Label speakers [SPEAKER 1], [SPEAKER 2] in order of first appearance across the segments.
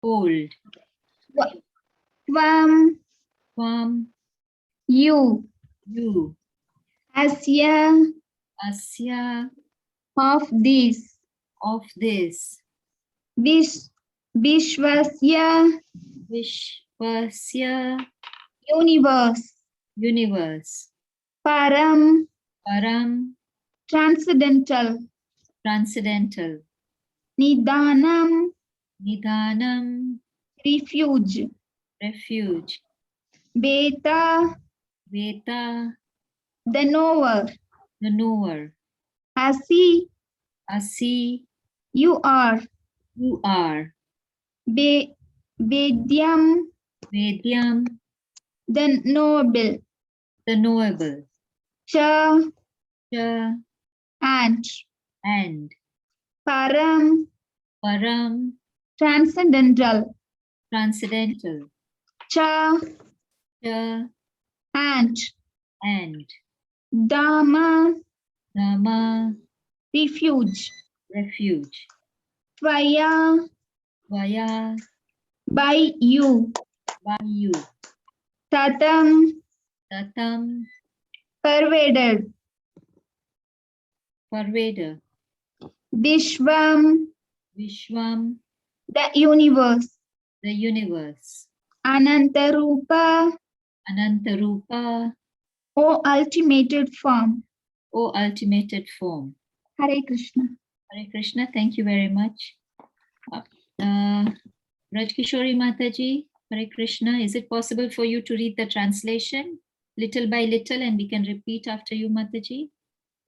[SPEAKER 1] old.
[SPEAKER 2] Tvam, you. Asya,
[SPEAKER 1] Asya,
[SPEAKER 2] of this. Vishwasya,
[SPEAKER 1] Vishwasya,
[SPEAKER 2] universe. Param, transcendental. Nidhanam, refuge. Beta, the knower. Asi, you are. Vedyam, the knowable. Cha, and. Param, transcendental. Cha, and. Dhamma, refuge. Tvaya, by you. Tatam, pervaded. Vishwam, the universe. Anantarupa, O ultimated form. Hare Krishna.
[SPEAKER 1] Hare Krishna, thank you very much. Rajkishori Mataji, Hare Krishna, is it possible for you to read the translation little by little and we can repeat after you, Mataji?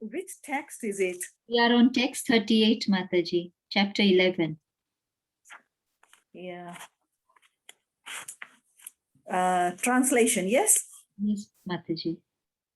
[SPEAKER 3] Which text is it?
[SPEAKER 1] We are on text 38, Mataji, chapter 11.
[SPEAKER 3] Yeah. Translation, yes?
[SPEAKER 1] Yes, Mataji.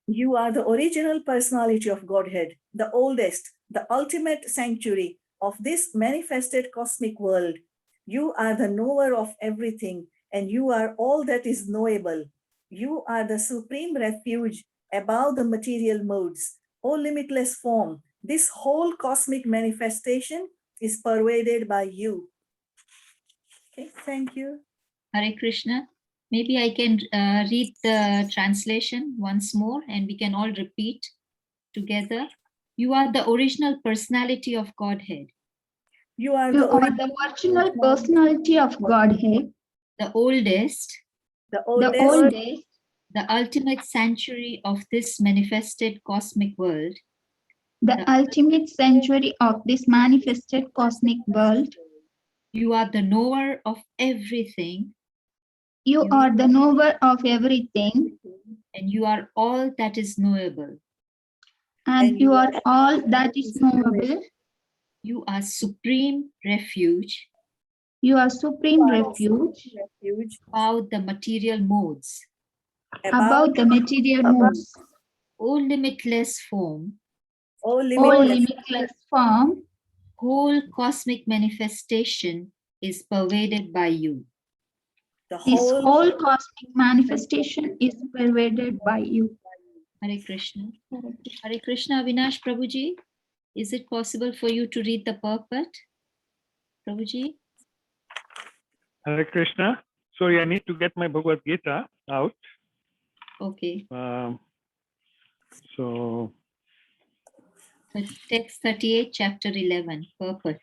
[SPEAKER 3] You are the original personality of Godhead, the oldest, the ultimate sanctuary of this manifested cosmic world. You are the knower of everything, and you are all that is knowable. You are the supreme refuge above the material modes. O limitless form, this whole cosmic manifestation is pervaded by you. Okay, thank you.
[SPEAKER 1] Hare Krishna. Maybe I can read the translation once more and we can all repeat together. You are the original personality of Godhead.
[SPEAKER 3] You are
[SPEAKER 2] the original personality of Godhead.
[SPEAKER 1] The oldest.
[SPEAKER 2] The oldest.
[SPEAKER 1] The ultimate sanctuary of this manifested cosmic world.
[SPEAKER 2] The ultimate sanctuary of this manifested cosmic world.
[SPEAKER 1] You are the knower of everything.
[SPEAKER 2] You are the knower of everything.
[SPEAKER 1] And you are all that is knowable.
[SPEAKER 2] And you are all that is knowable.
[SPEAKER 1] You are supreme refuge.
[SPEAKER 2] You are supreme refuge.
[SPEAKER 1] About the material modes.
[SPEAKER 2] About the material modes.
[SPEAKER 1] O limitless form.
[SPEAKER 2] O limitless form.
[SPEAKER 1] Whole cosmic manifestation is pervaded by you.
[SPEAKER 2] This whole cosmic manifestation is pervaded by you.
[SPEAKER 1] Hare Krishna. Hare Krishna, Avinash Prabhuji. Is it possible for you to read the purport? Prabhuji?
[SPEAKER 4] Hare Krishna. Sorry, I need to get my Bhagavad Gita out.
[SPEAKER 1] Okay.
[SPEAKER 4] So
[SPEAKER 1] text 38, chapter 11, purport.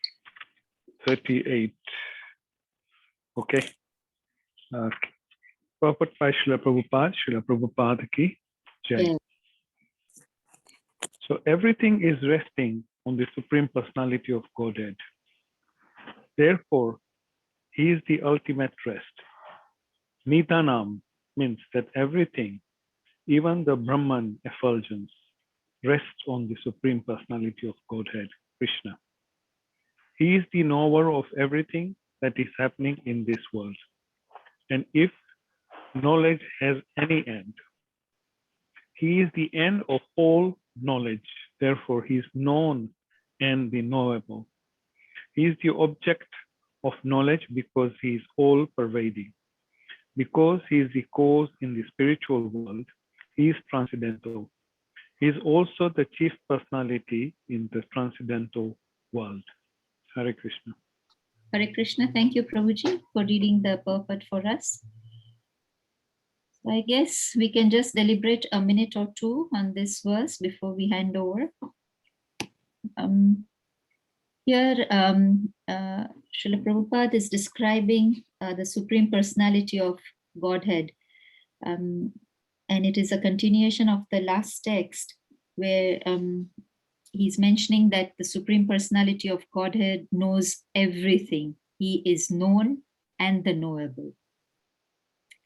[SPEAKER 4] 38. Okay. Purport by Srila Prabhupada ki Jai.
[SPEAKER 1] Yeah.
[SPEAKER 4] So everything is resting on the Supreme Personality of Godhead. Therefore, He is the ultimate rest. Nidhanam means that everything, even the Brahman effulgence, rests on the Supreme Personality of Godhead, Krishna. He is the knower of everything that is happening in this world. And if knowledge has any end, He is the end of all knowledge. Therefore, He is known and the knowable. He is the object of knowledge because He is all pervading. Because He is the cause in the spiritual world, He is transcendental. He is also the chief personality in the transcendental world. Hare Krishna.
[SPEAKER 1] Hare Krishna. Thank you, Prabhuji, for reading the purport for us. So I guess we can just deliberate a minute or two on this verse before we hand over. Here, Srila Prabhupada is describing the Supreme Personality of Godhead. And it is a continuation of the last text where he's mentioning that the Supreme Personality of Godhead knows everything. He is known and the knowable.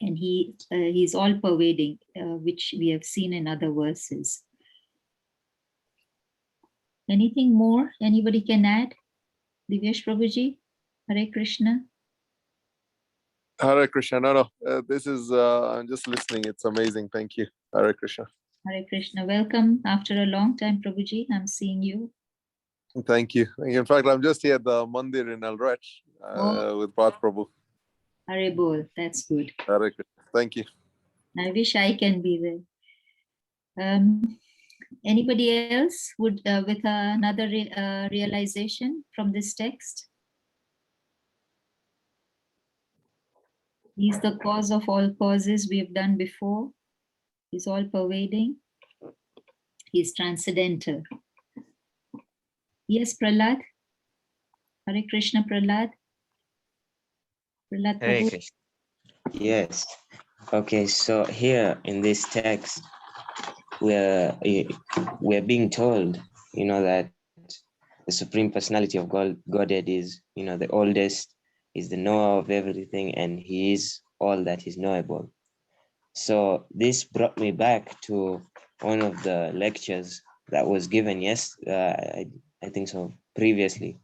[SPEAKER 1] And he's all pervading, which we have seen in other verses. Anything more anybody can add? Divyesh Prabhuji, Hare Krishna.
[SPEAKER 5] Hare Krishna. No. This is, I'm just listening. It's amazing. Thank you. Hare Krishna.
[SPEAKER 1] Hare Krishna. Welcome after a long time, Prabhuji. I'm seeing you.
[SPEAKER 5] Thank you. In fact, I'm just here at the Mandir in Alraj with Path Prabhu.
[SPEAKER 1] Hare Bol. That's good.
[SPEAKER 5] Hare Krishna. Thank you.
[SPEAKER 1] I wish I can be there. Anybody else would with another realization from this text? He's the cause of all causes we have done before. He's all pervading. He's transcendental. Yes, Prahlad. Hare Krishna, Prahlad. Prahlad
[SPEAKER 6] Hare
[SPEAKER 1] Prabhu.
[SPEAKER 6] Krishna. Yes. Okay, so here in this text, we're being told, that the Supreme Personality of Godhead is, the oldest, is the knower of everything, and he is all that is knowable. So this brought me back to one of the lectures that was given, I think so, previously,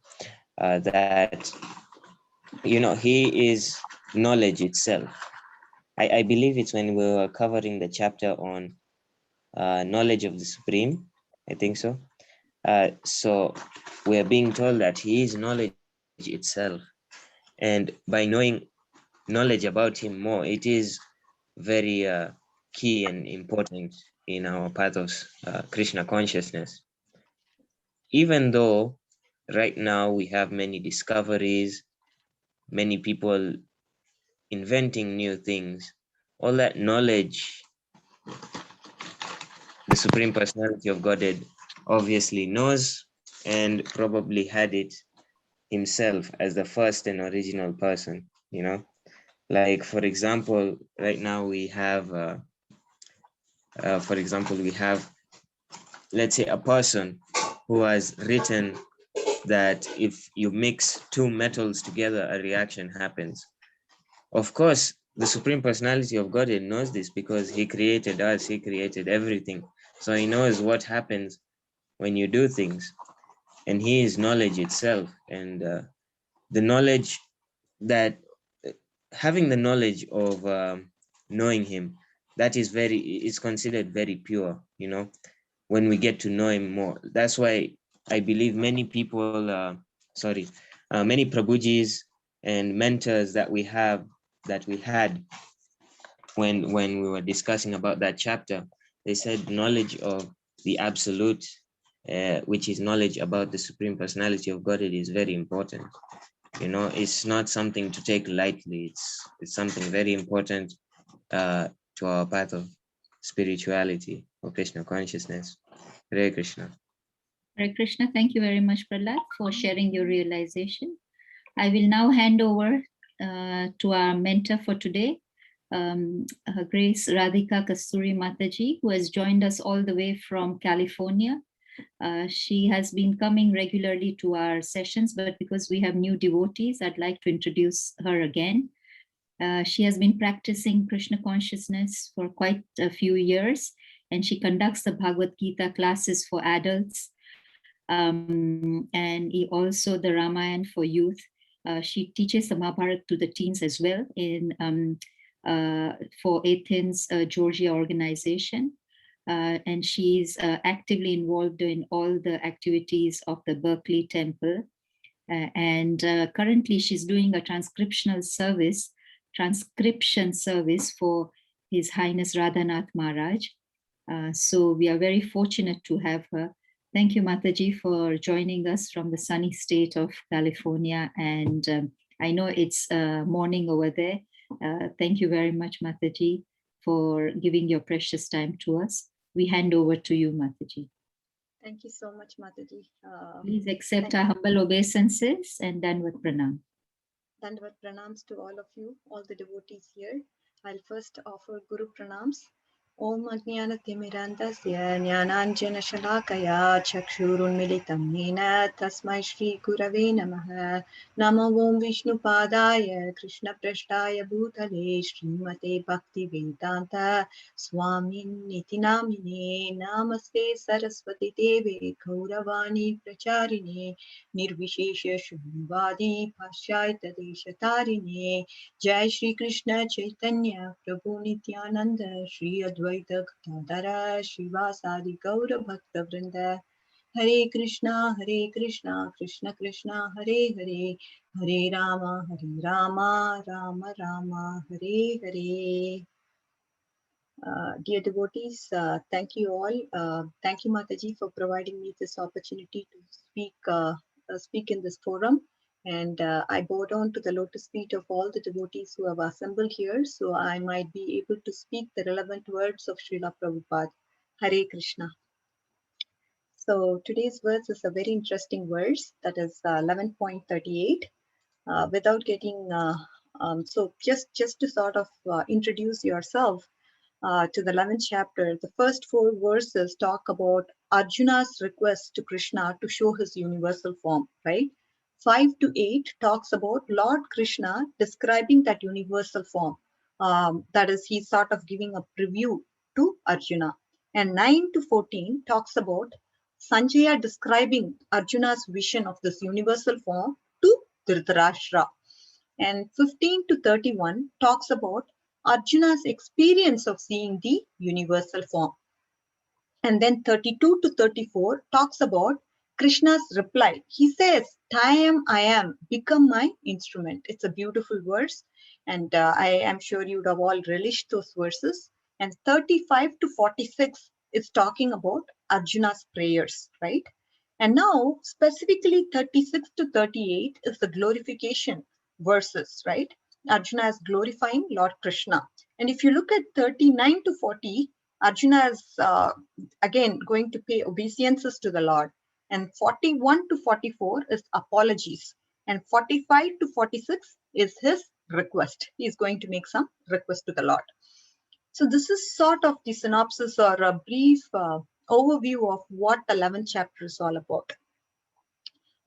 [SPEAKER 6] that, he is knowledge itself. I believe it's when we were covering the chapter on knowledge of the Supreme, I think so. So we're being told that he is knowledge itself. And by knowing knowledge about him more, it is very key and important in our path of Krishna consciousness. Even though right now we have many discoveries, many people inventing new things, all that knowledge, the Supreme Personality of Godhead obviously knows and probably had it himself as the first and original person, Like, for example, right now we have, let's say, a person who has written that if you mix two metals together, a reaction happens. Of course, the Supreme Personality of Godhead knows this because he created us, he created everything. So he knows what happens when you do things. And he is knowledge itself. And the knowledge that, having the knowledge of knowing him, that is considered very pure, when we get to know him more. That's why I believe many people, many Prabhujis and mentors that we had when we were discussing about that chapter, they said knowledge of the absolute, which is knowledge about the Supreme Personality of Godhead, is very important. It's not something to take lightly. It's something very important to our path of spirituality or Krishna consciousness. Hare Krishna.
[SPEAKER 1] Hare Krishna. Thank you very much, Prahlad, for sharing your realization. I will now hand over to our mentor for today, Her Grace Radhika Kasturi Mataji, who has joined us all the way from California. She has been coming regularly to our sessions, but because we have new devotees, I'd like to introduce her again. She has been practicing Krishna consciousness for quite a few years, and she conducts the Bhagavad Gita classes for adults, and also the Ramayana for youth. She teaches the Mahabharata to the teens as well for Athens, Georgia organization. And she's actively involved in all the activities of the Berkeley Temple. And currently she's doing a transcription service for His Highness Radhanath Maharaj. So we are very fortunate to have her Thank you, Mataji, for joining us from the sunny state of California. And I know it's morning over there. Thank you very much, Mataji, for giving your precious time to us. We hand over to you, Mataji.
[SPEAKER 7] Thank you so much, Mataji.
[SPEAKER 1] Please accept our humble obeisances and Dandavat Pranam.
[SPEAKER 7] Dandavat Pranams to all of you, all the devotees here. I'll first offer Guru Pranams. Om Ajnana Timirandasya Jnananjana Shalakaya Chakshurunmilitam Nena Tasmai Shri Gurave Namaha Namo Om Vishnu Padaya Krishna Prashtaya Bhutale Srimate Bhakti Vedanta Swamin Niti Namine Namaste Saraswati Deve Kauravani Pracharine Nirvishesha Shunvadi Pashaita Deshatarine Jai Shri Krishna Chaitanya Prabhu Nityananda Shri Advaita Gadadhara Shivasadi Gaura Bhakta Vrinda Hare Krishna Krishna Krishna Hare Hare Hare Rama Rama Rama Hare Hare. Dear devotees, thank you all. Thank you, Mataji, for providing me this opportunity to speak in this forum. And I bow down to the lotus feet of all the devotees who have assembled here, so I might be able to speak the relevant words of Srila Prabhupada. Hare Krishna. So today's verse is a very interesting verse, that is 11.38. Without getting, so just to sort of introduce yourself, to the 11th chapter, the first 4 verses talk about Arjuna's request to Krishna to show his universal form, right? 5 to 8 talks about Lord Krishna describing that universal form. That is, he's sort of giving a preview to Arjuna. And 9 to 14 talks about Sanjaya describing Arjuna's vision of this universal form to Dhritarashtra. And 15 to 31 talks about Arjuna's experience of seeing the universal form. And then 32 to 34 talks about Krishna's reply. He says, I am, become my instrument. It's a beautiful verse. And I am sure you would have all relished those verses. And 35 to 46 is talking about Arjuna's prayers, right? And now specifically 36 to 38 is the glorification verses, right? Arjuna is glorifying Lord Krishna. And if you look at 39 to 40, Arjuna is again going to pay obeisances to the Lord. And 41 to 44 is apologies. And 45 to 46 is his request. He is going to make some request to the Lord. So this is sort of the synopsis or a brief overview of what the 11th chapter is all about.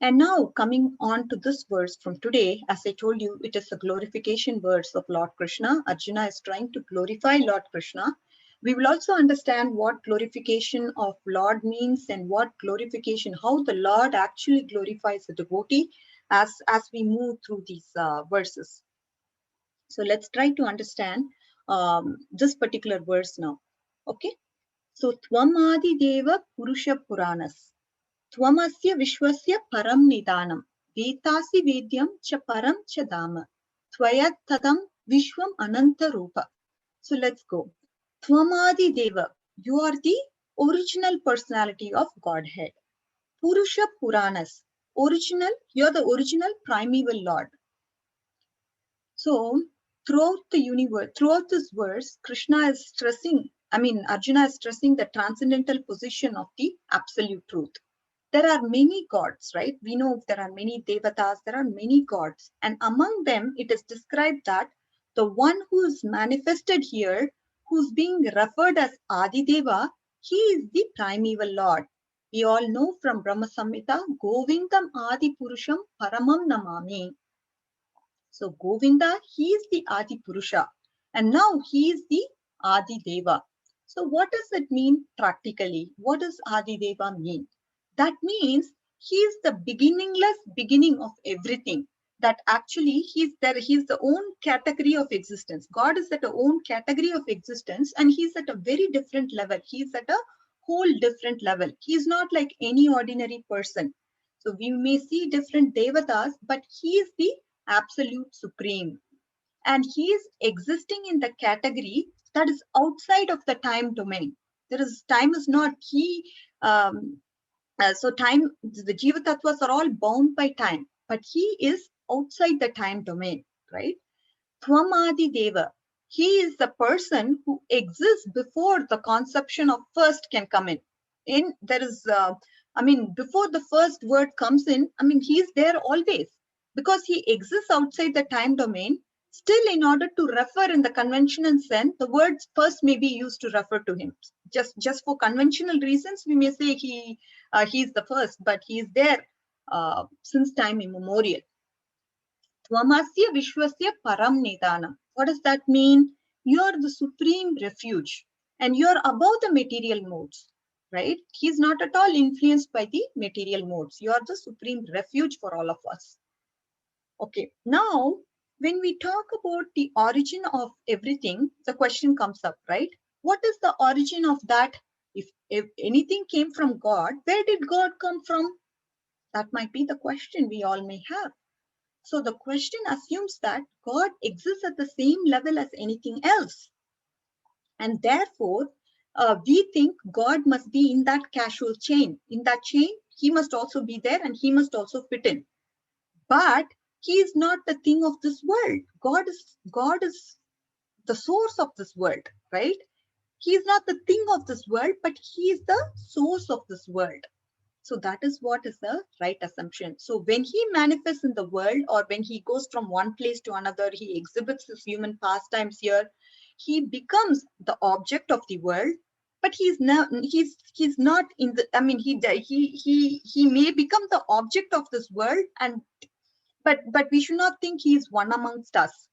[SPEAKER 7] And now coming on to this verse from today, as I told you, it is a glorification verse of Lord Krishna. Arjuna is trying to glorify Lord Krishna. We will also understand what glorification of Lord means and what glorification, how the Lord actually glorifies the devotee as we move through these verses. So let's try to understand this particular verse now. Okay. So Tvamadi Deva Purusha Puranas. Tvamasya Vishwasya Param Nidanam. Vetasi Vedyam Cha Param Cha Dama. Tvayat Tadam Vishwam Ananta Rupa. So let's go. Tvamadi Deva. You are the original personality of Godhead. Purusha Puranas. Original. You are the original primeval Lord. So throughout the universe, throughout this verse, Arjuna is stressing the transcendental position of the absolute truth. There are many gods, right? We know there are many devatas, there are many gods. And among them, it is described that the one who is manifested here, who's being referred as Adideva, he is the primeval Lord. We all know from Brahma Samhita, Govindam Adi Purusham Paramam Namami. So Govinda, he is the Adi Purusha. And now he is the Adi Deva. So what does it mean practically? What does Adi Deva mean? That means he is the beginningless beginning of everything. That actually he's the own category of existence. God is at a own category of existence and he's at a very different level. He's at a whole different level. He's not like any ordinary person. So we may see different devatas, but he is the absolute supreme. And he is existing in the category that is outside of the time domain. Time is not, So time, the Jiva Tattvas are all bound by time, but he is outside the time domain, right? Tvamadi Deva, he is the person who exists before the conception of first can come in. There is, before the first word comes in, he's there always because he exists outside the time domain. Still, in order to refer in the conventional sense, the words first may be used to refer to him. Just for conventional reasons, we may say he's the first, but he is there since time immemorial. Tvamasya Vishwasya Param Nidana. What does that mean? You are the supreme refuge and you are above the material modes, right? He's not at all influenced by the material modes. You are the supreme refuge for all of us. Okay, now when we talk about the origin of everything, the question comes up, right? What is the origin of that? If anything came from God, where did God come from? That might be the question we all may have. So the question assumes that God exists at the same level as anything else. And therefore, we think God must be in that causal chain. In that chain, he must also be there and he must also fit in. But he is not the thing of this world. God is the source of this world, right? He is not the thing of this world, but he is the source of this world. So that is what is the right assumption. So when he manifests in the world, or when he goes from one place to another, he exhibits his human pastimes here, he becomes the object of the world, but he's not in the, he may become the object of this world, and but we should not think he is one amongst us.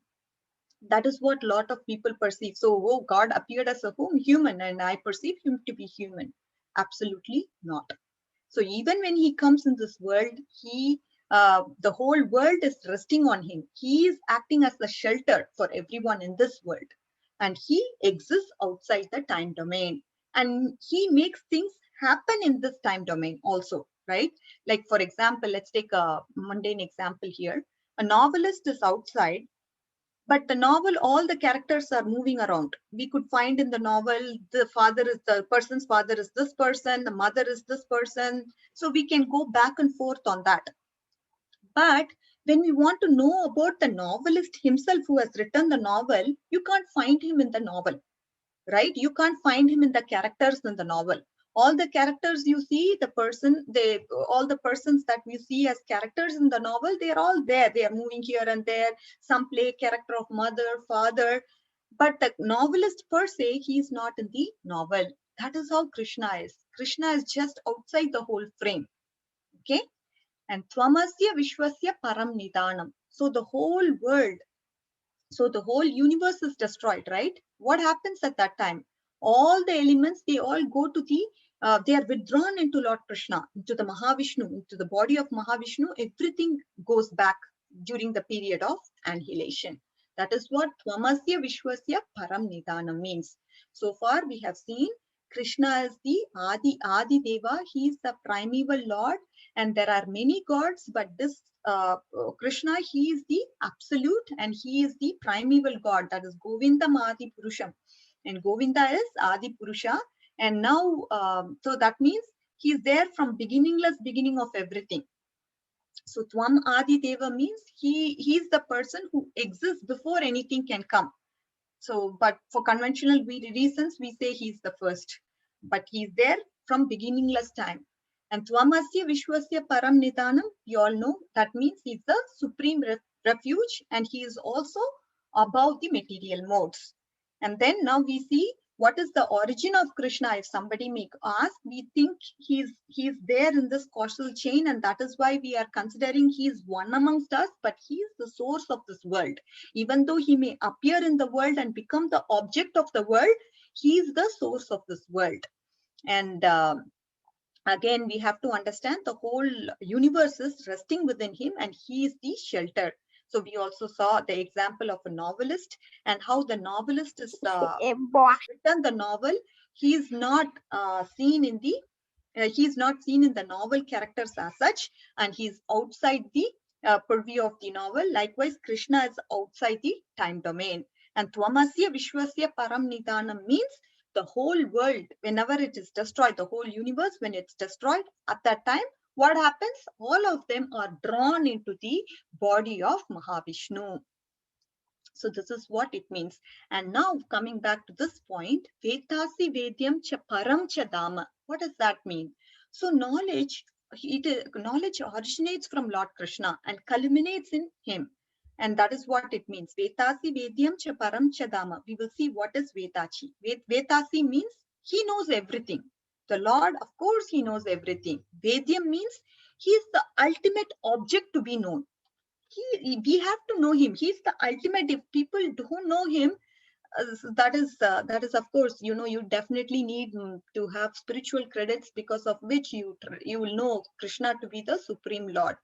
[SPEAKER 7] That is what a lot of people perceive. So, oh, God appeared as a human and I perceive him to be human. Absolutely not. So even when he comes in this world, the whole world is resting on him. He is acting as the shelter for everyone in this world. And he exists outside the time domain. And he makes things happen in this time domain also, right? Like, for example, let's take a mundane example here. A novelist is outside, but the novel, all the characters are moving around. We could find in the novel, the person's father is this person, the mother is this person. So we can go back and forth on that. But when we want to know about the novelist himself who has written the novel, you can't find him in the novel, right? You can't find him in the characters in the novel. All the characters you see, all the persons that we see as characters in the novel, they're all there. They are moving here and there. Some play character of mother, father, but the novelist per se, he is not in the novel. That is how Krishna is. Krishna is just outside the whole frame. Okay. And Tvamasya Vishwasya Param Nidanam. So the whole world, so the whole universe is destroyed, right? What happens at that time? All the elements, they all go to they are withdrawn into Lord Krishna, into the Mahavishnu, into the body of Mahavishnu. Everything goes back during the period of annihilation. That is what Tvamasya Vishwasya Param Nidana means. So far we have seen Krishna is the Adi Deva. He is the primeval Lord, and there are many gods, but this Krishna, he is the absolute and he is the primeval God. That is Govindam Adi Purusham, and Govinda is Adi Purusha. And now, so that means he is there from beginning of everything. So Tvam Adi Deva means he is the person who exists before anything can come. So, but for conventional reasons, we say he's the first, but he's there from beginningless time. And Tvamasya Vishwasya Param Nidanam, you all know, that means he's the supreme refuge, and he is also above the material modes. And then now we see what is the origin of Krishna. If somebody may ask, we think he's there in this causal chain, and that is why we are considering he is one amongst us, but he is the source of this world. Even though he may appear in the world and become the object of the world, he is the source of this world. And again, we have to understand the whole universe is resting within him, and he is the shelter. So we also saw the example of a novelist, and how the novelist is written the novel. He is not seen in the novel characters as such, and he's outside the purview of the novel. Likewise, Krishna is outside the time domain. And Tvamasya Vishwasya Param Nidanam means the whole world, whenever it is destroyed, the whole universe, when it's destroyed, at that time, what happens? All of them are drawn into the body of Mahavishnu. So this is what it means. And now coming back to this point, Vetasi Vedyam cha Param cha Dhamma. What does that mean? So knowledge originates from Lord Krishna and culminates in him. And that is what it means. Vetasi Vedyam cha Param cha Dhamma. We will see what is Vetachi. Vetasi means he knows everything. The Lord, of course, he knows everything. Vedyam means he is the ultimate object to be known. We have to know him. He's the ultimate. If people don't know him, that is of course, you definitely need to have spiritual credits, because of which you will know Krishna to be the Supreme Lord,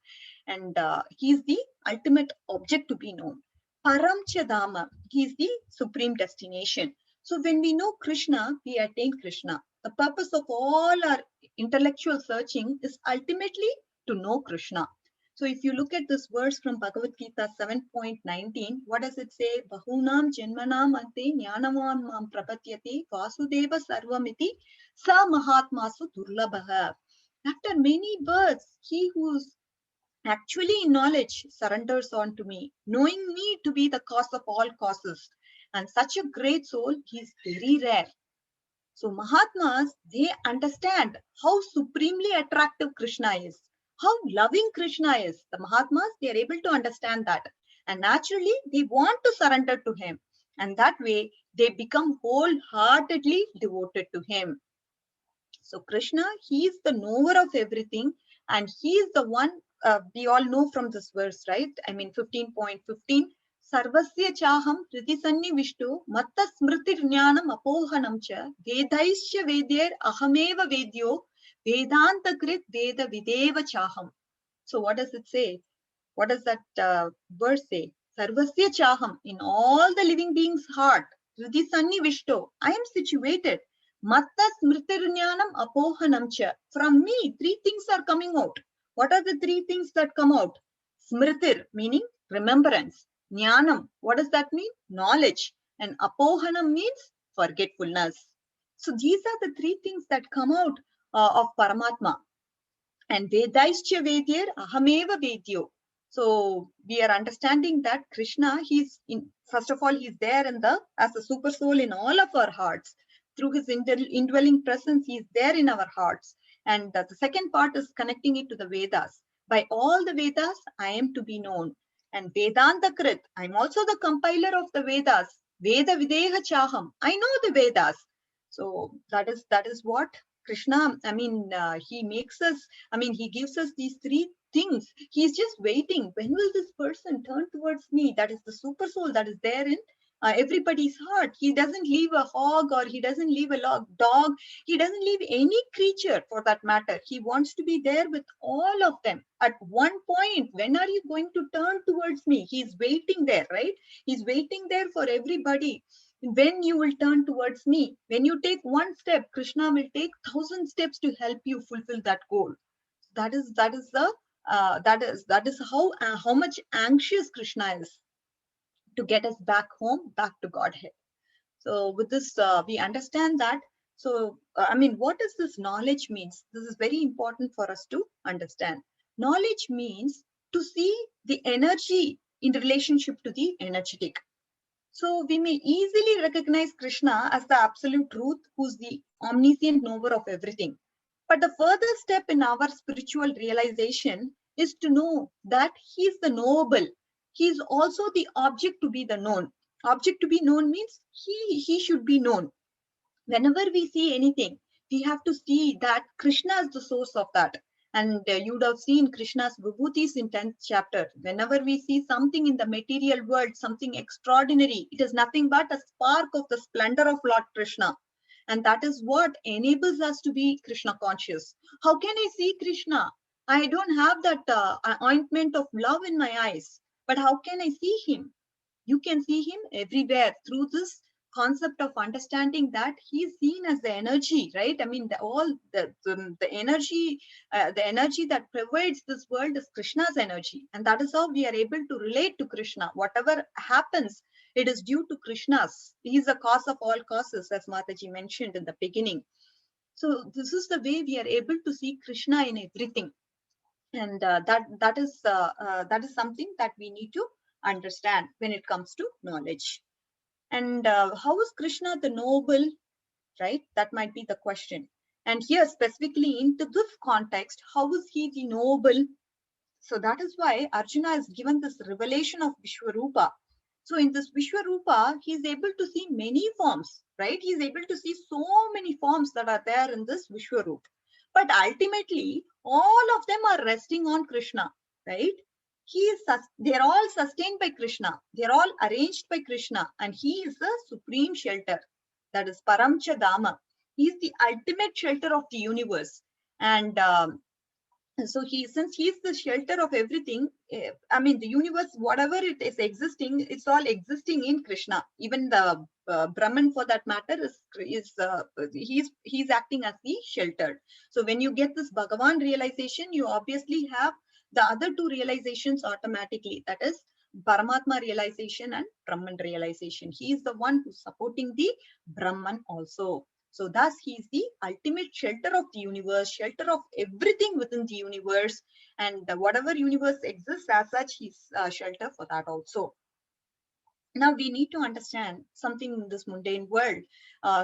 [SPEAKER 7] and he is the ultimate object to be known. Param Chadama, he is the supreme destination. So when we know Krishna, we attain Krishna. The purpose of all our intellectual searching is ultimately to know Krishna. So if you look at this verse from Bhagavad Gita 7.19, what does it say? Bahunam janmanam ante jnanavan mam prapatyate vasudeva sarvamiti sa mahatmasu durlabha. After many births, he who's actually in knowledge surrenders on to me, knowing me to be the cause of all causes. And such a great soul, he is very rare. So Mahatmas, they understand how supremely attractive Krishna is, how loving Krishna is. The Mahatmas, they are able to understand that. And naturally, they want to surrender to him. And that way, they become wholeheartedly devoted to him. So Krishna, he is the knower of everything. And he is the one, we all know from this verse, right? I mean, 15.15. Sarvasya chaham pritisanni vishtu matta smritir jnanam apohanam cha vedaisya vedyer ahameva vedyo vedanta krit veda videva chaham. So what does it say? What does that verse say? Sarvasya chaham, in all the living beings' heart, pritisanni vishtu, I am situated. Matta smritir jnanam apohanam cha. From me, three things are coming out. What are the three things that come out? Smritir, meaning remembrance. Jnanam, what does that mean? Knowledge. And apohanam means forgetfulness. So these are the three things that come out of Paramatma. And Vedaischa Vedyer Ahameva Vedyo. So we are understanding that Krishna, first of all, he's there as a super soul in all of our hearts. Through his indwelling presence, he is there in our hearts. And the second part is connecting it to the Vedas. By all the Vedas, I am to be known. And Vedanta Krit, I'm also the compiler of the Vedas. Veda Videha Chaham, I know the Vedas. So that is what Krishna, he makes us, he gives us these three things. He's just waiting. When will this person turn towards me? That is the super soul that is there in everybody's heart. He doesn't leave a hog, or he doesn't leave a dog. He doesn't leave any creature for that matter. He wants to be there with all of them. At one point, when are you going to turn towards me? He's waiting there, right? He's waiting there for everybody. When you will turn towards me, when you take one step, Krishna will take 1,000 steps to help you fulfill that goal. That is how much anxious Krishna is to get us back home, back to Godhead. So with this, we understand that. So, what does this knowledge means? This is very important for us to understand. Knowledge means to see the energy in relationship to the energetic. So we may easily recognize Krishna as the absolute truth, who's the omniscient knower of everything. But the further step in our spiritual realization is to know that he is the knowable. He is also the object to be the known. Object to be known means he should be known. Whenever we see anything, we have to see that Krishna is the source of that. And you would have seen Krishna's vibhutis in 10th chapter. Whenever we see something in the material world, something extraordinary, it is nothing but a spark of the splendor of Lord Krishna. And that is what enables us to be Krishna conscious. How can I see Krishna? I don't have that ointment of love in my eyes. But how can I see him? You can see him everywhere through this concept of understanding that he is seen as the energy, right? The energy that pervades this world is Krishna's energy, and that is how we are able to relate to Krishna. Whatever happens, It is due to Krishna's. He is the cause of all causes, as Mataji mentioned in the beginning. So this is the way we are able to see Krishna in everything. And that is something that we need to understand when it comes to knowledge. And how is Krishna the noble, right? That might be the question. And here specifically into this context, how is he the noble? So that is why Arjuna is given this revelation of Vishwarupa. So in this Vishwarupa, he is able to see many forms, right? He is able to see so many forms that are there in this Vishwarupa. But ultimately, all of them are resting on Krishna, right? They're all sustained by Krishna. They're all arranged by Krishna. And he is the supreme shelter. That is Paramcha Dama. He is the ultimate shelter of the universe. And so since he is the shelter of everything, I mean, the universe, whatever it is existing, it's all existing in Krishna. Even the Brahman, for that matter, he's acting as the shelter. So when you get this Bhagavan realization, you obviously have the other two realizations automatically. That is Paramatma realization and Brahman realization. He is the one who's supporting the Brahman also. So thus he is the ultimate shelter of the universe, shelter of everything within the universe, and whatever universe exists as such, he's shelter for that also. Now we need to understand something in this mundane world.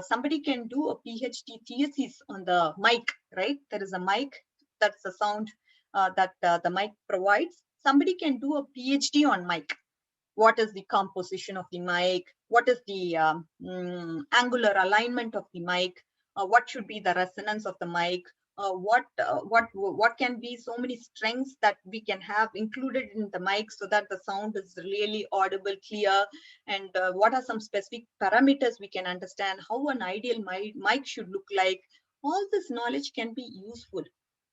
[SPEAKER 7] Somebody can do a PhD thesis on the mic, right? There is a mic, that's the sound that the mic provides. Somebody can do a PhD on mic. What is the composition of the mic? What is the angular alignment of the mic? What should be the resonance of the mic? What can be so many strengths that we can have included in the mic so that the sound is really audible, clear? And what are some specific parameters we can understand? How an ideal mic should look like? All this knowledge can be useful.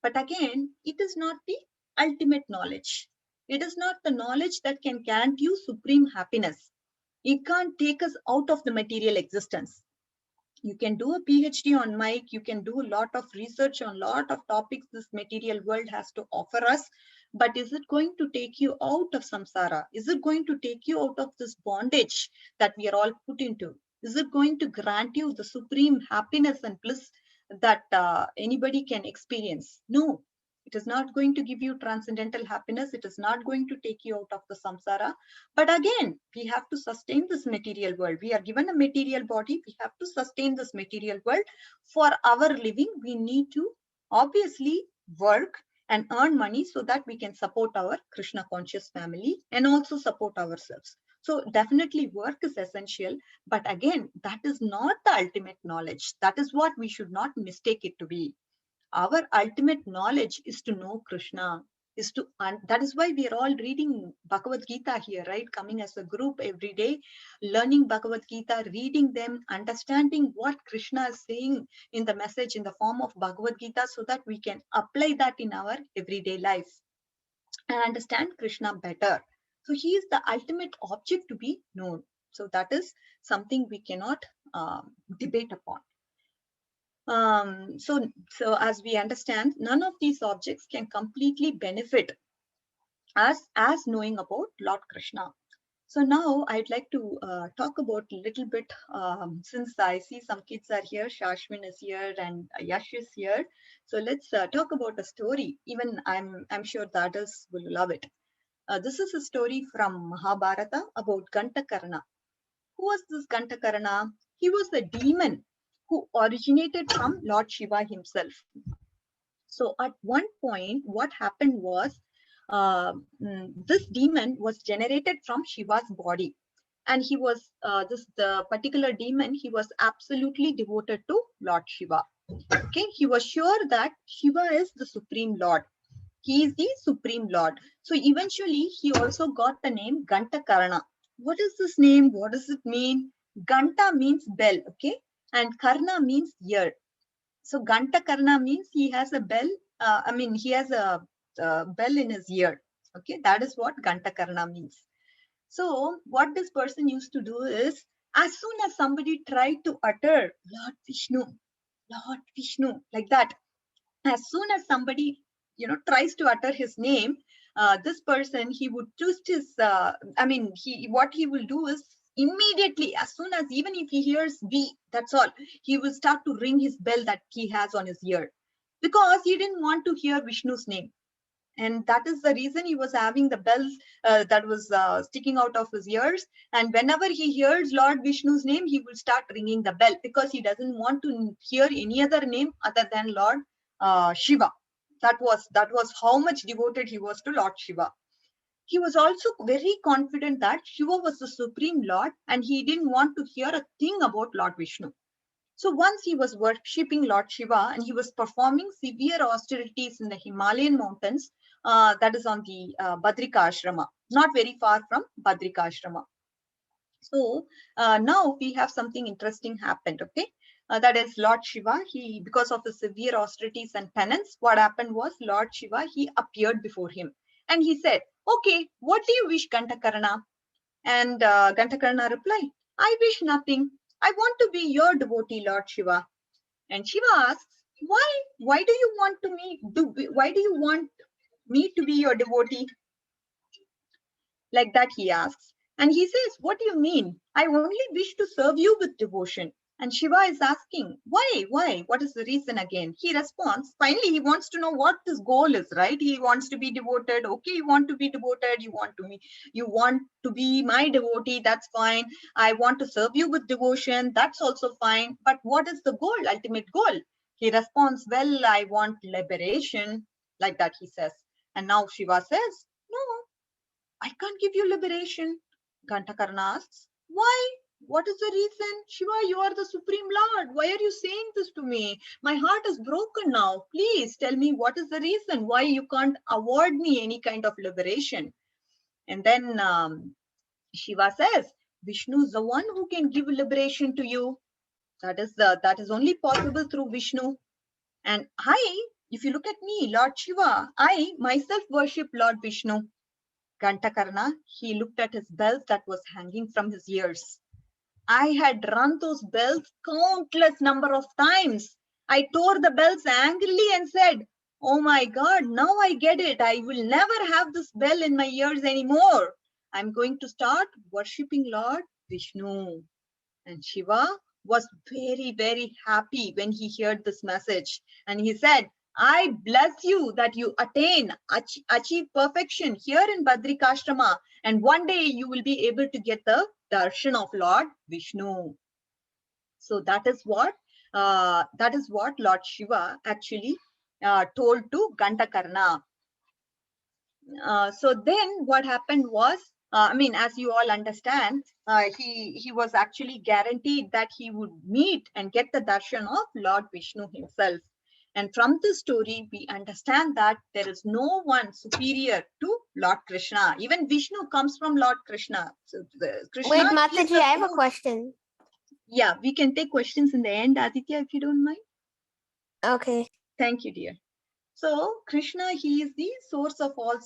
[SPEAKER 7] But again, it is not the ultimate knowledge. It is not the knowledge that can grant you supreme happiness. It can't take us out of the material existence. You can do a PhD on mic, you can do a lot of research on a lot of topics this material world has to offer us, but is it going to take you out of samsara? Is it going to take you out of this bondage that we are all put into? Is it going to grant you the supreme happiness and bliss that anybody can experience? No. It is not going to give you transcendental happiness. It is not going to take you out of the samsara. But again, we have to sustain this material world. We are given a material body. We have to sustain this material world. For our living, we need to obviously work and earn money so that we can support our Krishna conscious family and also support ourselves. So definitely work is essential. But again, that is not the ultimate knowledge. That is what we should not mistake it to be. Our ultimate knowledge is to know Krishna, that is why we are all reading Bhagavad Gita here, right? Coming as a group every day, learning Bhagavad Gita, reading them, understanding what Krishna is saying in the message in the form of Bhagavad Gita so that we can apply that in our everyday life and understand Krishna better. So he is the ultimate object to be known. So that is something we cannot debate upon. So as we understand, none of these objects can completely benefit us as knowing about Lord Krishna. So now I'd like to talk about a little bit, since I see some kids are here, Shashwin is here and Yash is here. So let's talk about a story. Even I'm sure the others will love it. This is a story from Mahabharata about Gantakarna. Who was this Gantakarna? He was the demon who originated from Lord Shiva himself. So at one point, what happened was, this demon was generated from Shiva's body. And he was, the particular demon, he was absolutely devoted to Lord Shiva. Okay, he was sure that Shiva is the Supreme Lord. He is the Supreme Lord. So eventually, he also got the name Gantakarna. What is this name? What does it mean? Ganta means bell, okay? And Karna means ear. So Gantakarna means he has a bell. He has a bell in his ear. Okay, that is what Gantakarna means. So what this person used to do is, as soon as somebody tried to utter Lord Vishnu, like that, as soon as somebody tries to utter his name, this person, he would twist his what he will do is immediately, as soon as, even if he hears V, that's all, he will start to ring his bell that he has on his ear, because he didn't want to hear Vishnu's name. And that is the reason he was having the bells that was sticking out of his ears. And whenever he hears Lord Vishnu's name, he will start ringing the bell, because he doesn't want to hear any other name other than Lord Shiva. That was how much devoted he was to Lord Shiva. He was also very confident that Shiva was the supreme Lord, and he didn't want to hear a thing about Lord Vishnu. So once he was worshipping Lord Shiva, and he was performing severe austerities in the Himalayan mountains, that is on the Badrika Ashrama, not very far from Badrika Ashrama. So now we have something interesting happened, okay? That is Lord Shiva, because of the severe austerities and penance, what happened was Lord Shiva, he appeared before him. And he said, okay, what do you wish, Gantakarna? And Gantakarna replied, I wish nothing. I want to be your devotee, Lord Shiva. And Shiva asks, why? Why do you want me to be your devotee? Like that he asks. And he says, what do you mean? I only wish to serve you with devotion. And Shiva is asking, why? What is the reason again? He responds, finally, he wants to know what his goal is, right? He wants to be devoted. Okay, you want to be devoted. You want to be my devotee. That's fine. I want to serve you with devotion. That's also fine. But what is the goal, ultimate goal? He responds, well, I want liberation. Like that he says. And now Shiva says, no, I can't give you liberation. Gantakarna asks, why? What is the reason? Shiva, you are the Supreme Lord. Why are you saying this to me? My heart is broken now. Please tell me what is the reason why you can't award me any kind of liberation. And then Shiva says, Vishnu is the one who can give liberation to you. That is only possible through Vishnu. And if you look at me, Lord Shiva, I myself worship Lord Vishnu. Gantakarna, he looked at his bells that was hanging from his ears. I had run those bells countless number of times. I tore the bells angrily and said, oh my God, now I get it. I will never have this bell in my ears anymore. I'm going to start worshipping Lord Vishnu. And Shiva was very, very happy when he heard this message. And he said, I bless you that you achieve perfection here in Badrikashrama, and one day you will be able to get the darshan of Lord Vishnu. So that is what Lord Shiva actually told to Gantakarna. So then what happened was, as you all understand, he was actually guaranteed that he would meet and get the darshan of Lord Vishnu himself. And from this story, we understand that there is no one superior to Lord Krishna. Even Vishnu comes from Lord Krishna. So Krishna.
[SPEAKER 8] Wait, Mataji, I have a question.
[SPEAKER 7] Yeah, we can take questions in the end, Aditya, if you don't mind.
[SPEAKER 8] Okay.
[SPEAKER 7] Thank you, dear. So Krishna, he is the source of all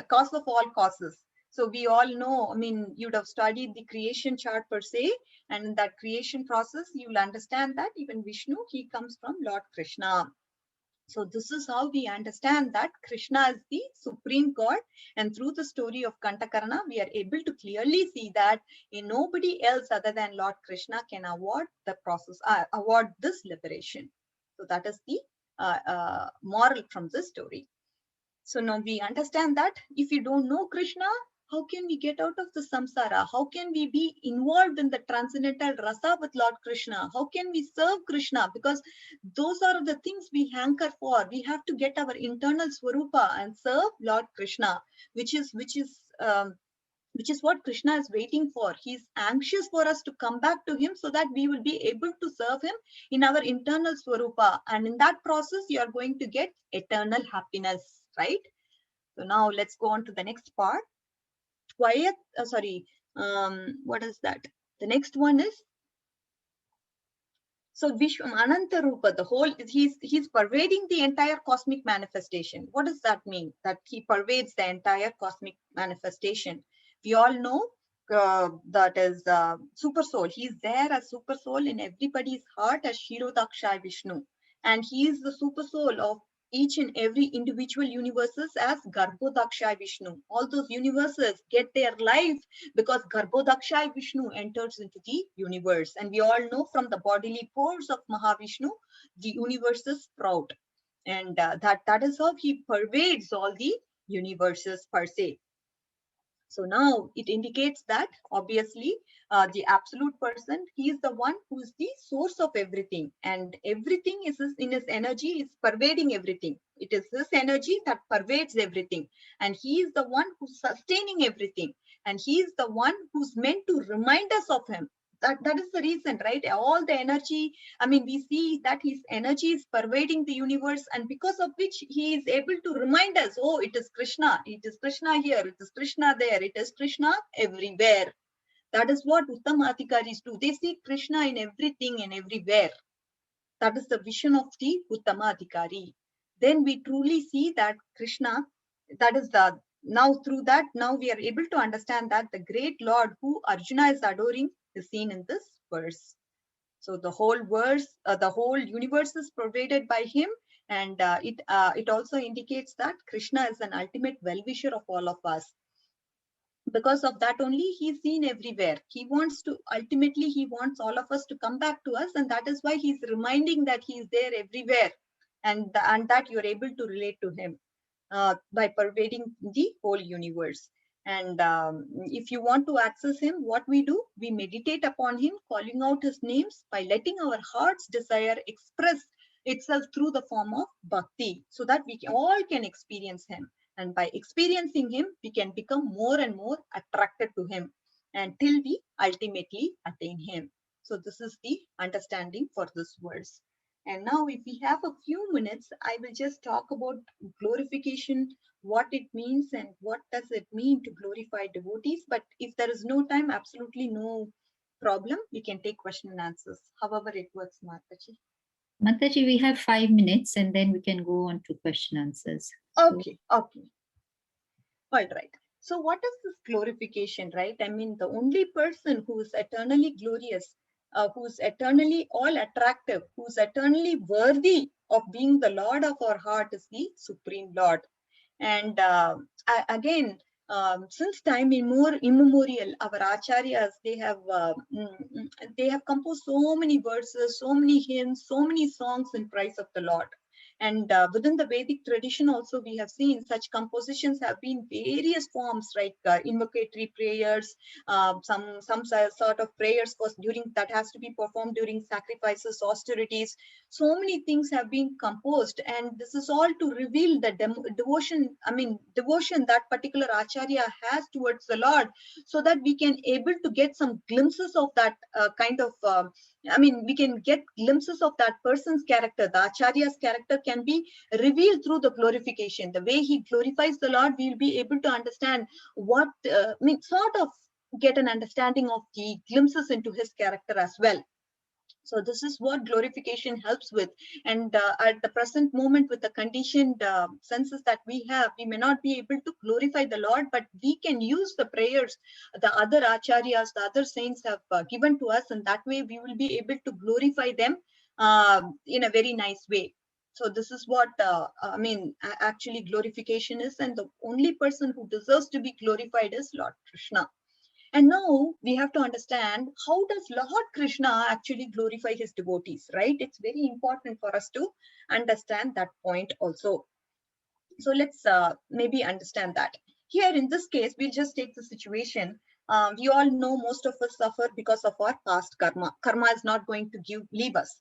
[SPEAKER 7] cause of all causes. So we all know, you'd have studied the creation chart per se, and in that creation process, you'll understand that even Vishnu, he comes from Lord Krishna. So this is how we understand that Krishna is the supreme God. And through the story of Gantakarna, we are able to clearly see that nobody else other than Lord Krishna can award this liberation. So that is the moral from this story. So now we understand that if you don't know Krishna, how can we get out of the samsara? How can we be involved in the transcendental rasa with Lord Krishna? How can we serve Krishna? Because those are the things we hanker for. We have to get our internal swarupa and serve Lord Krishna, which is what Krishna is waiting for. He's anxious for us to come back to him so that we will be able to serve him in our internal swarupa. And in that process, you are going to get eternal happiness, right? So now let's go on to the next part. What is that? The next one is, so Vishwam Ananta Rupa, the whole, he's pervading the entire cosmic manifestation. What does that mean? That he pervades the entire cosmic manifestation. We all know that is Super Soul. He's there as Super Soul in everybody's heart as Shirodaksha Vishnu. And he is the Super Soul of each and every individual universes as Garbhodakshay Vishnu. All those universes get their life because Garbhodakshay Vishnu enters into the universe. And we all know from the bodily pores of Mahavishnu, the universes sprout. And that is how he pervades all the universes per se. So now it indicates that obviously the absolute person, he is the one who is the source of everything, and everything is in his energy, is pervading everything. It is his energy that pervades everything, and he is the one who's sustaining everything, and he is the one who's meant to remind us of him. That is the reason, right? All the energy, I mean, we see that his energy is pervading the universe, and because of which he is able to remind us, oh, it is Krishna, it is Krishna here, it is Krishna there, it is Krishna everywhere. That is what Uttamadhikaris do. They see Krishna in everything and everywhere. That is the vision of the Uttamadhikari. Then we truly see that Krishna, that is the, now through that, now we are able to understand that the great Lord who Arjuna is adoring is seen in this verse. So the whole verse, the whole universe is pervaded by him, and it also indicates that Krishna is an ultimate well-wisher of all of us. Because of that only, he's seen everywhere. He wants to, ultimately, he wants all of us to come back to us, and that is why he's reminding that he is there everywhere, and that you're able to relate to him by pervading the whole universe. And if you want to access him, what we do, we meditate upon him, calling out his names by letting our heart's desire express itself through the form of bhakti, so that we all can experience him. And by experiencing him, we can become more and more attracted to him until we ultimately attain him. So this is the understanding for this verse. And now if we have a few minutes, I will just talk about glorification, what it means and what does it mean to glorify devotees. But if there is no time, absolutely no problem. We can take question and answers. However it works, Mataji.
[SPEAKER 1] Mataji, we have 5 minutes and then we can go on to question answers.
[SPEAKER 7] Okay, okay. All right. So what is this glorification, right? I mean, the only person who is eternally glorious, who's eternally all attractive, who's eternally worthy of being the Lord of our heart is the Supreme Lord. And again, since time immemorial, our acharyas, they have composed so many verses, so many hymns, so many songs in praise of the Lord. And within the Vedic tradition also, we have seen such compositions have been various forms, like invocatory prayers, some sort of prayers was during that has to be performed during sacrifices, austerities. So many things have been composed, and this is all to reveal the devotion. I mean, devotion that particular acharya has towards the Lord, so that we can able to get some glimpses of that kind of. I mean, we can get glimpses of that person's character. The acharya's character can be revealed through the glorification. The way he glorifies the Lord, we will be able to understand what, I mean, sort of get an understanding of the glimpses into his character as well. So this is what glorification helps with. And at the present moment, with the conditioned senses that we have, we may not be able to glorify the Lord, but we can use the prayers the other acharyas, the other saints have given to us, and that way we will be able to glorify them in a very nice way. So this is what I mean, actually glorification is, and the only person who deserves to be glorified is Lord Krishna. And now we have to understand, how does Lord Krishna actually glorify his devotees, right? It's very important for us to understand that point also. So let's maybe understand that. Here in this case, we'll just take the situation. We all know most of us suffer because of our past karma. Karma is not going to leave us.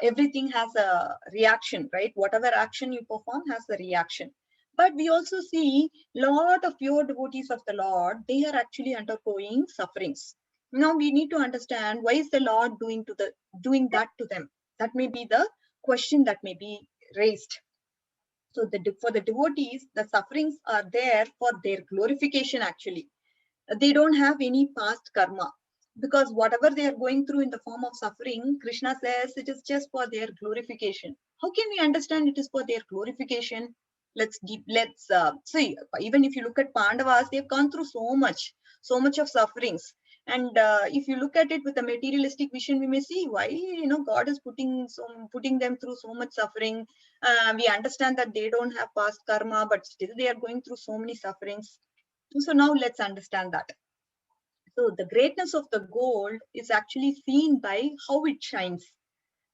[SPEAKER 7] Everything has a reaction, right? Whatever action you perform has a reaction. But we also see a lot of pure devotees of the Lord, they are actually undergoing sufferings. Now we need to understand, why is the Lord doing that to them? That may be the question that may be raised. So for the devotees, the sufferings are there for their glorification actually. They don't have any past karma, because whatever they are going through in the form of suffering, Krishna says it is just for their glorification. How can we understand it is for their glorification? Let's see, even if you look at Pandavas, they've gone through so much of sufferings. And if you look at it with a materialistic vision, we may see why, God is putting them through so much suffering. We understand that they don't have past karma, but still they are going through so many sufferings. So now let's understand that. So the greatness of the gold is actually seen by how it shines.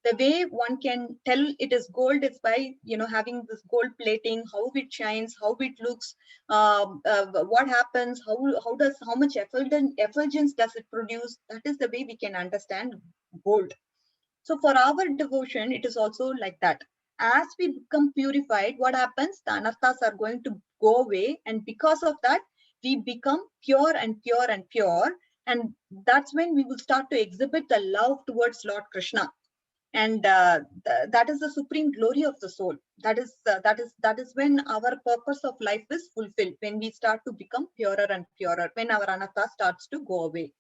[SPEAKER 7] The way one can tell it is gold is by having this gold plating, how it shines, how it looks, what happens, how much effulgence does it produce. That is the way we can understand gold. So for our devotion, it is also like that. As we become purified, what happens? The anarthas are going to go away, and because of that, we become pure and pure and pure. And that's when we will start to exhibit the love towards Lord Krishna. And that is the supreme glory of the soul. That is when our purpose of life is fulfilled, when we start to become purer and purer, when our anatta starts to go away.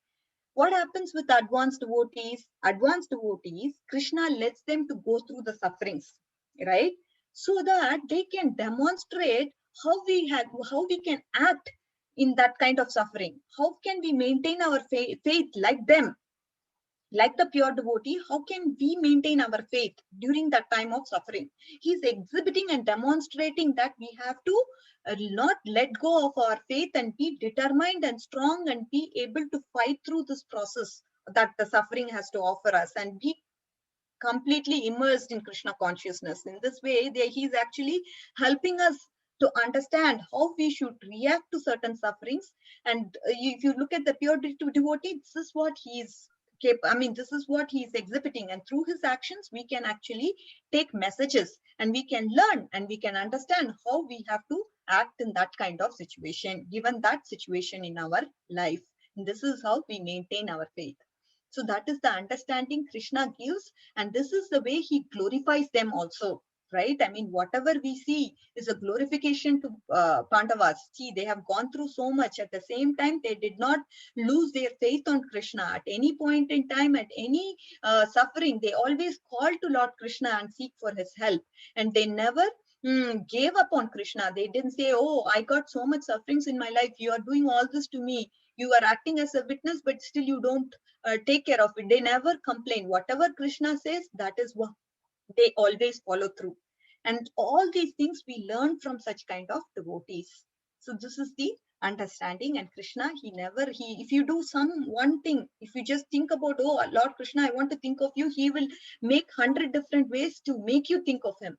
[SPEAKER 7] What happens with advanced devotees? Advanced devotees, Krishna lets them to go through the sufferings, right? So that they can demonstrate how we can act in that kind of suffering. How can we maintain our faith like them? Like the pure devotee, how can we maintain our faith during that time of suffering? He's exhibiting and demonstrating that we have to not let go of our faith and be determined and strong and be able to fight through this process that the suffering has to offer us, and be completely immersed in Krishna consciousness. In this way, he's actually helping us to understand how we should react to certain sufferings. And if you look at the pure devotee, this is what this is what he's exhibiting, and through his actions we can actually take messages, and we can learn, and we can understand how we have to act in that kind of situation, given that situation in our life. And this is how we maintain our faith. So that is the understanding Krishna gives, and this is the way he glorifies them also, right? Whatever we see is a glorification to Pandavas. See, they have gone through so much. At the same time, they did not lose their faith on Krishna. At any point in time, at any suffering, they always called to Lord Krishna and seek for his help. And they never gave up on Krishna. They didn't say, oh, I got so much sufferings in my life. You are doing all this to me. You are acting as a witness, but still you don't take care of it. They never complain. Whatever Krishna says, that is what they always follow through. And all these things we learn from such kind of devotees. So this is the understanding. And Krishna, if you do one thing, if you just think about, oh Lord Krishna, I want to think of you, he will make 100 different ways to make you think of him.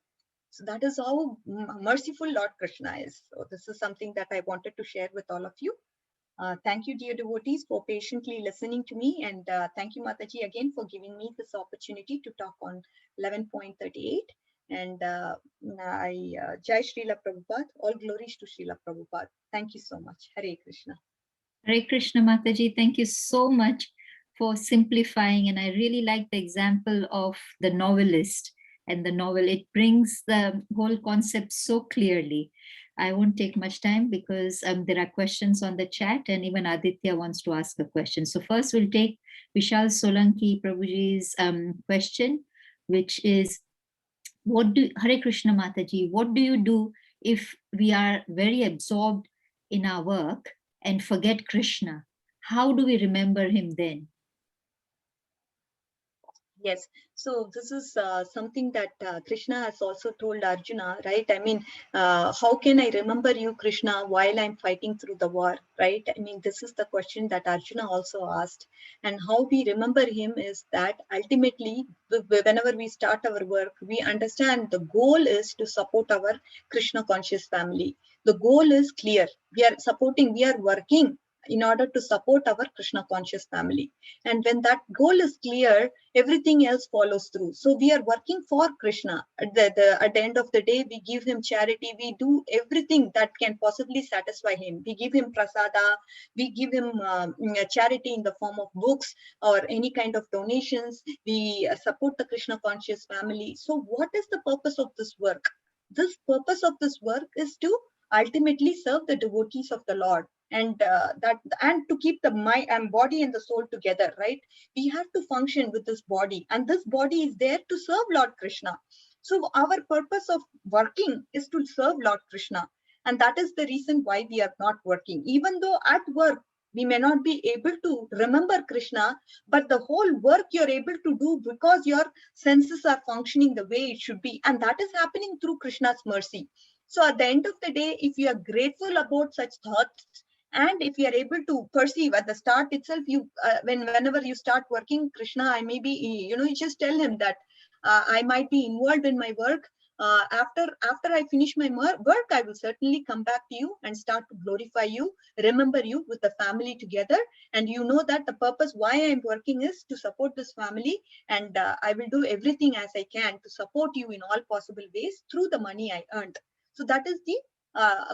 [SPEAKER 7] So that is how merciful Lord Krishna is. So this is something that I wanted to share with all of you. Thank you, dear devotees, for patiently listening to me. And thank you, Mataji, again for giving me this opportunity to talk on 11.38. And Jai Srila Prabhupada, all glories to Srila Prabhupada. Thank you so much. Hare Krishna.
[SPEAKER 1] Hare Krishna, Mataji. Thank you so much for simplifying. And I really like the example of the novelist and the novel. It brings the whole concept so clearly. I won't take much time because there are questions on the chat, and even Aditya wants to ask a question. So first we'll take Vishal Solanki Prabhuji's question, which is, Hare Krishna Mataji, what do you do if we are very absorbed in our work and forget Krishna? How do we remember him then?
[SPEAKER 7] Yes, so this is something that Krishna has also told Arjuna, right? How can I remember you, Krishna, while I'm fighting through the war, right? This is the question that Arjuna also asked. And how we remember him is that ultimately, whenever we start our work, we understand the goal is to support our Krishna conscious family. The goal is clear. We are working in order to support our Krishna conscious family. And when that goal is clear, everything else follows through. So we are working for Krishna. At the end of the day, we give him charity. We do everything that can possibly satisfy him. We give him prasada. We give him charity in the form of books or any kind of donations. We support the Krishna conscious family. So what is the purpose of this work? This purpose of this work is to ultimately serve the devotees of the Lord. And to keep the mind and body and the soul together, right? We have to function with this body, and this body is there to serve Lord Krishna. So our purpose of working is to serve Lord Krishna, and that is the reason why we are not working. Even though at work We may not be able to remember Krishna, but the whole work you're able to do because your senses are functioning the way it should be. And that is happening through Krishna's mercy. So at the end of the day, if you are grateful about such thoughts, and if you are able to perceive at the start itself, you whenever you start working, Krishna, I may be, you just tell him that I might be involved in my work. After I finish my work, I will certainly come back to you and start to glorify you, remember you with the family together. And you know that the purpose why I am working is to support this family, and I will do everything as I can to support you in all possible ways through the money I earned. So that is the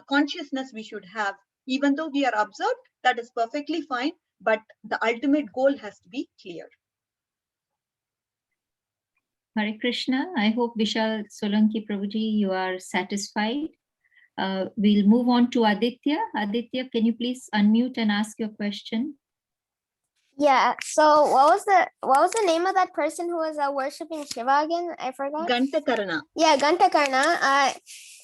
[SPEAKER 7] consciousness we should have. Even though we are observed, that is perfectly fine, but the ultimate goal has to be clear.
[SPEAKER 1] Hare Krishna. I hope Vishal Solanki Prabhuji, you are satisfied. We'll move on to Aditya. Aditya, can you please unmute and ask your question?
[SPEAKER 8] Yeah. So what was the name of that person who was worshiping Shiva again? I forgot.
[SPEAKER 7] Gantakarna.
[SPEAKER 8] Yeah, Gantakarna.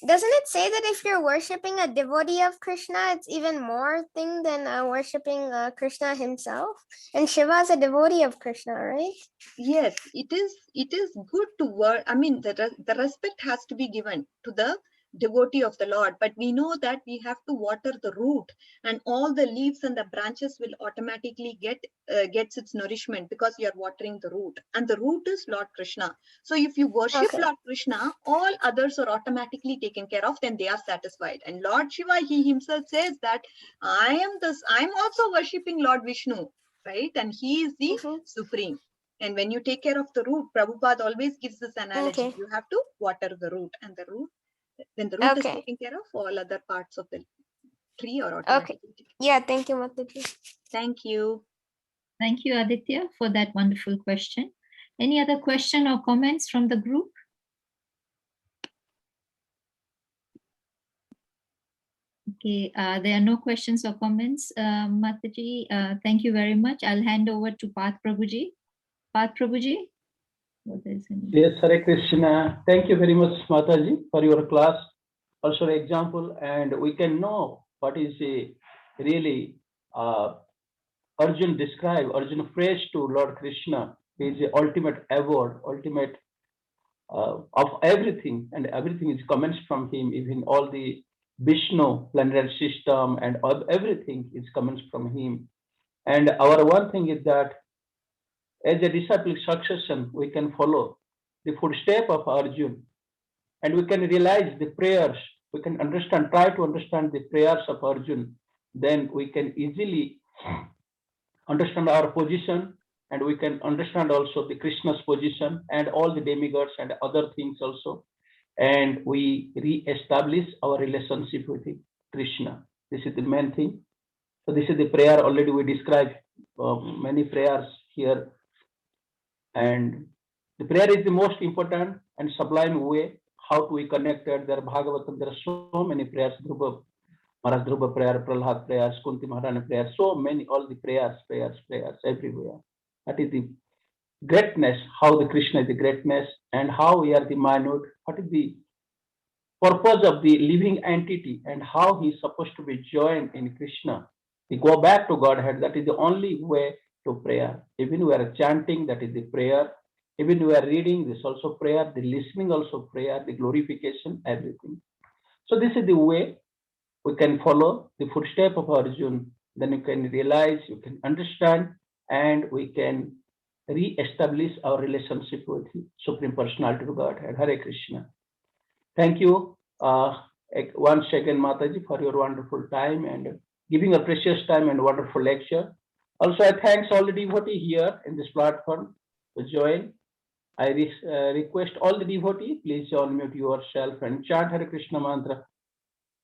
[SPEAKER 8] Doesn't it say that if you're worshiping a devotee of Krishna, it's even more thing than worshiping Krishna himself? And Shiva is a devotee of Krishna, right?
[SPEAKER 7] Yes, it is good to work. I mean, the respect has to be given to the devotee of the Lord, but we know that we have to water the root, and all the leaves and the branches will automatically gets its nourishment because you are watering the root, and the root is Lord Krishna. So if you worship Lord Krishna, all others are automatically taken care of, then they are satisfied. And Lord Shiva, he himself says that I am also worshipping Lord Vishnu, right? And he is the supreme. And when you take care of the root, Prabhupada always gives this analogy.
[SPEAKER 8] Okay.
[SPEAKER 7] You have to water the root, and the root, when the root is
[SPEAKER 8] Okay.
[SPEAKER 7] taken care of, all other parts of the tree are
[SPEAKER 8] Okay.
[SPEAKER 7] automatically taken.
[SPEAKER 8] Yeah, thank you, Mataji.
[SPEAKER 7] Thank you.
[SPEAKER 1] Thank you, Aditya, for that wonderful question. Any other question or comments from the group? Okay, there are no questions or comments. Mataji, thank you very much. I'll hand over to Path Prabhuji. Path Prabhuji?
[SPEAKER 9] Yes, Hare Krishna. Thank you very much, Mataji, for your class. Also, example, and we can know what is a really Arjun describe, Arjun phrase to Lord Krishna is the ultimate award, ultimate of everything, and everything is comments from him, even all the Vishnu planetary system and everything is comments from him. And our one thing is that as a disciple succession, we can follow the footstep of Arjun, and we can realize the prayers, we can understand, try to understand the prayers of Arjun, then we can easily understand our position, and we can understand also the Krishna's position and all the demigods and other things also, and we re-establish our relationship with Krishna. This is the main thing. So this is the prayer. Already we described many prayers here, and the prayer is the most important and sublime way how to be connected. There are Bhagavatam, there are so many prayers, Dhruva Maharaj Dhruva prayer, Prahlad prayers, Kunti Maharani prayers, so many, all the prayers everywhere. That is the greatness, how the Krishna is the greatness, and how we are the minute, what is the purpose of the living entity, and how he is supposed to be joined in Krishna. We go back to Godhead. That is the only way to prayer. Even we are chanting, that is the prayer. Even we are reading, this also prayer. The listening also prayer. The glorification, everything. So this is the way we can follow the footstep of Arjun. Then you can realize, you can understand, and we can re-establish our relationship with the Supreme Personality of Godhead. Hare Krishna. Thank you once again, Mataji, for your wonderful time and giving a precious time and wonderful lecture. Also, I thanks all the devotees here in this platform to join. I request all the devotees, please unmute yourself and chant Hare Krishna mantra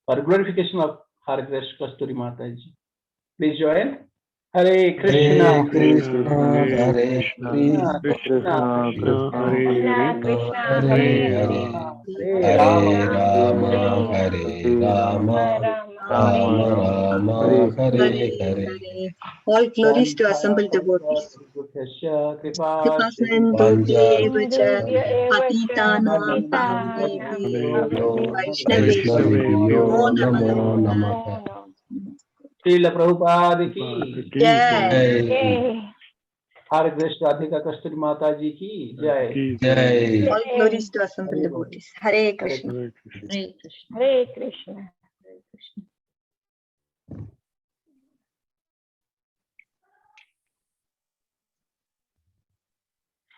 [SPEAKER 9] for glorification of Hare Krishna Kasturi Mataji. Please join. Hare Krishna,
[SPEAKER 4] Hare Krishna, Krishna Krishna, Hare
[SPEAKER 2] Hare
[SPEAKER 9] Hare Rama,
[SPEAKER 2] Hare Rama,
[SPEAKER 9] Rama
[SPEAKER 2] Rama,
[SPEAKER 4] Hare
[SPEAKER 2] Hare
[SPEAKER 7] Hare
[SPEAKER 2] Hare.
[SPEAKER 7] Hare. All glories to assembled devotees. Kripa Sindhubhya eva cha patitanam pavanebhyo Vaishnavebhyo
[SPEAKER 2] Vaishnavebhyo
[SPEAKER 7] namo
[SPEAKER 2] Namo
[SPEAKER 7] namaha.
[SPEAKER 2] Namaha.
[SPEAKER 9] Srila Prabhupada ki
[SPEAKER 7] Jai.
[SPEAKER 9] Hare Krishna Radhika Kasturi Mataji ki Jai.
[SPEAKER 10] Jai.
[SPEAKER 7] All glories to assembled devotees. Hare Krishna.
[SPEAKER 1] Hare Krishna.
[SPEAKER 2] Hare Krishna.
[SPEAKER 1] Hare Krishna.